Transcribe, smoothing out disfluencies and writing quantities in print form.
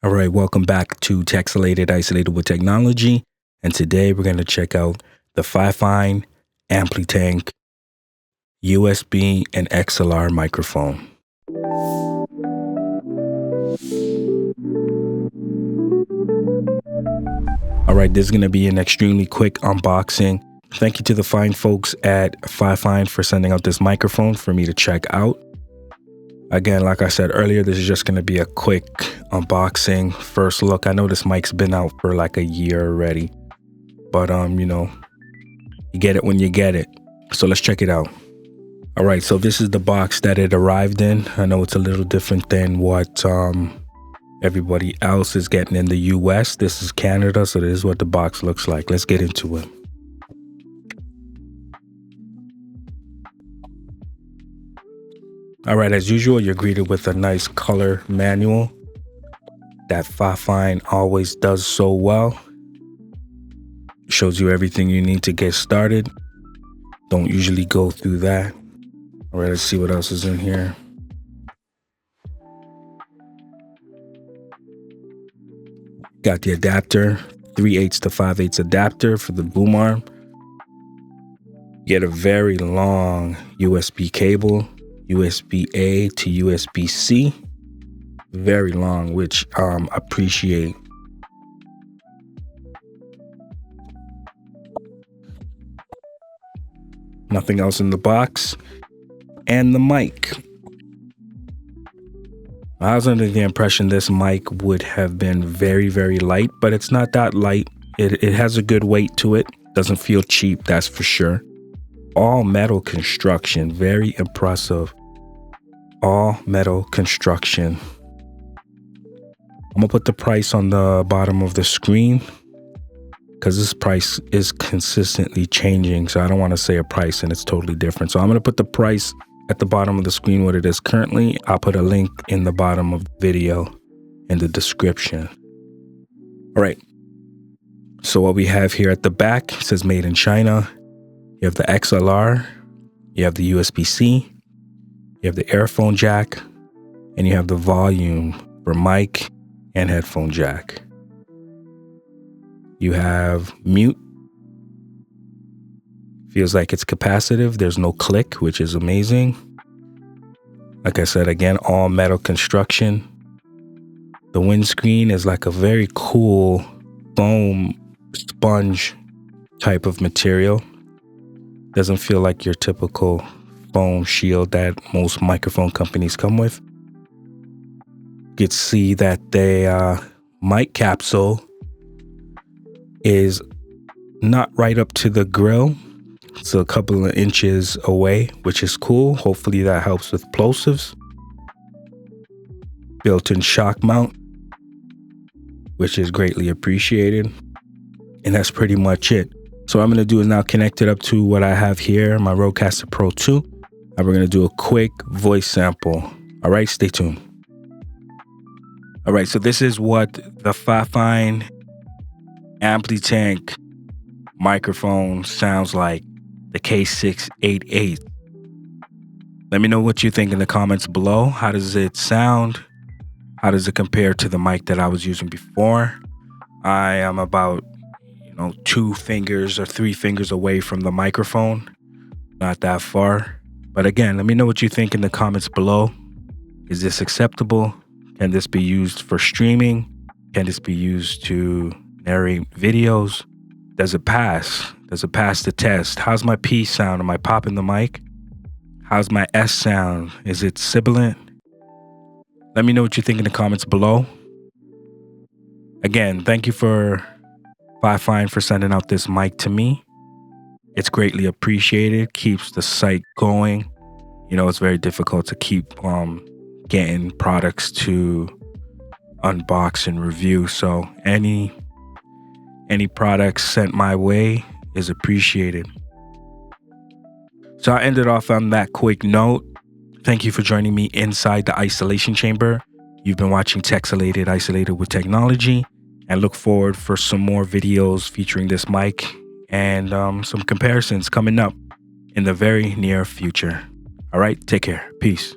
All right, welcome back to Texelated Isolated with Technology. And today we're going to check out the Fifine Amplitank USB and XLR microphone. All right, this is going to be an extremely quick unboxing. Thank you to the fine folks at Fifine for sending out this microphone for me to check out. Again, like I said earlier, this is just going to be a quick unboxing, first look. I know this mic's been out for like a year already, but you get it when you get it. So let's check it out. All right, so this is the box that it arrived in. I know it's a little different than what everybody else is getting in the US. This is Canada, so this is what the box looks like. Let's get into it. All right, as usual, you're greeted with a nice color manual that Fifine always does so well. Shows you everything you need to get started. Don't usually go through that. All right, let's see what else is in here. Got the adapter, 3/8 to 5/8 adapter for the boom arm. Get a very long USB cable. USB-A to USB-C, very long, which appreciate. Nothing else in the box. And the mic. I was under the impression this mic would have been very, very light, but it's not that light. It has a good weight to it. Doesn't feel cheap, that's for sure. All metal construction, very impressive. All metal construction. I'm gonna put the price on the bottom of the screen because this price is consistently changing. So I don't want to say a price and it's totally different. So I'm gonna put the price at the bottom of the screen, what it is currently. I'll put a link in the bottom of the video in the description. All right. So what we have here at the back, it says made in China. You have the XLR, you have the USB-C, you have the earphone jack, and you have the volume for mic and headphone jack. You have mute. Feels like it's capacitive. There's no click, which is amazing. Like I said, again, all metal construction. The windscreen is like a very cool foam sponge type of material. Doesn't feel like your typical foam shield that most microphone companies come with. You can see that the mic capsule is not right up to the grill. It's a couple of inches away, which is cool. Hopefully that helps with plosives. Built-in shock mount, which is greatly appreciated. And that's pretty much it. So what I'm going to do is now connect it up to what I have here, my Rodecaster Pro 2. And we're going to do a quick voice sample. All right, stay tuned. All right, so this is what the Fifine Amplitank microphone sounds like, the K688. Let me know what you think in the comments below. How does it sound? How does it compare to the mic that I was using before? I am about 2 fingers or 3 fingers away from the microphone. Not that far. But again, let me know what you think in the comments below. Is this acceptable? Can this be used for streaming? Can this be used to narrate videos? Does it pass? Does it pass the test? How's my P sound? Am I popping the mic? How's my S sound? Is it sibilant? Let me know what you think in the comments below. Again, thank you for Fifine for sending out this mic to me. It's greatly appreciated. Keeps the site going. It's very difficult to keep getting products to unbox and review. So any products sent my way is appreciated. So I ended off on that quick note. Thank you for joining me inside the isolation chamber. You've been watching Texelated Isolated with Technology, and look forward for some more videos featuring this mic and some comparisons coming up in the very near future. All right, take care. Peace.